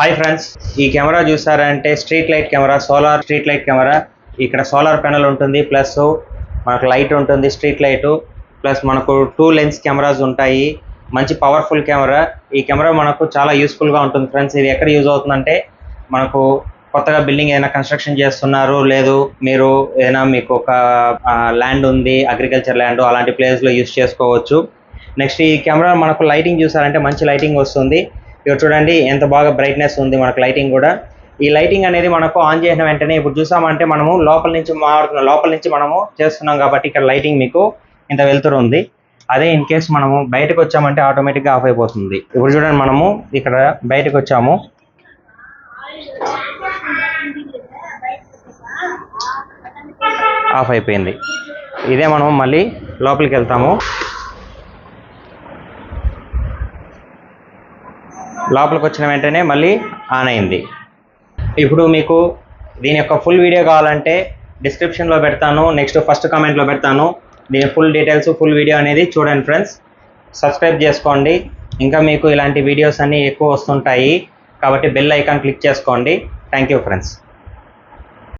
Hi friends, ఈ camera చూసారంటే street light camera, solar street light camera. ఇక్కడ solar panel ఉంటుంది, ప్లస్ మనకు లైట్ ఉంటుంది, స్ట్రీట్ లైట్, ప్లస్ మనకు 2 లెన్స్ కెమెరాస్ ఉంటాయి. మంచి పవర్ఫుల్ కెమెరా. ఈ కెమెరా మనకు చాలా యూస్ఫుల్గా ఉంటుంది ఫ్రెండ్స్. ఇది ఎక్కడ యూజ్ అవుతుందంటే మనకు కొత్తగా బిల్డింగ్ ఏదైనా కన్స్ట్రక్షన్ చేస్తున్నారు, లేదు మీరు ఏదైనా మీకు ఒక ల్యాండ్ ఉంది, అగ్రికల్చర్ ల్యాండ్, అలాంటి ప్లేస్లో యూజ్ చేసుకోవచ్చు. నెక్స్ట్ ఈ కెమెరా మనకు లైటింగ్ చూసారంటే మంచి లైటింగ్ వస్తుంది. ఇక్కడ చూడండి ఎంత బాగా బ్రైట్నెస్ ఉంది మనకు లైటింగ్ కూడా. ఈ లైటింగ్ అనేది మనకు ఆన్ చేసిన వెంటనే ఇప్పుడు చూసామంటే మనము లోపల నుంచి మనము చేస్తున్నాం కాబట్టి ఇక్కడ లైటింగ్ మీకు ఇంత వెలుతురు ఉంది. అదే ఇన్ కేస్ మనము బయటకు వచ్చామంటే ఆటోమేటిక్గా ఆఫ్ అయిపోతుంది. ఇప్పుడు చూడండి మనము ఇక్కడ బయటకు వచ్చాము, ఆఫ్ అయిపోయింది. ఇదే మనం మళ్ళీ లోపలికి వెళ్తాము, లోపలికి వచ్చిన వెంటనే మళ్ళీ ఆన్ అయింది. ఇప్పుడు మీకు దీని యొక్క ఫుల్ వీడియో కావాలంటే డిస్క్రిప్షన్లో పెడతాను, నెక్స్ట్ ఫస్ట్ కామెంట్లో పెడతాను. దీని ఫుల్ డీటెయిల్స్, ఫుల్ వీడియో అనేది చూడండి ఫ్రెండ్స్. సబ్స్క్రైబ్ చేసుకోండి, ఇంకా మీకు ఇలాంటి వీడియోస్ అన్నీ ఎక్కువ వస్తుంటాయి కాబట్టి బెల్ ఐకాన్ క్లిక్ చేసుకోండి. Thank you friends.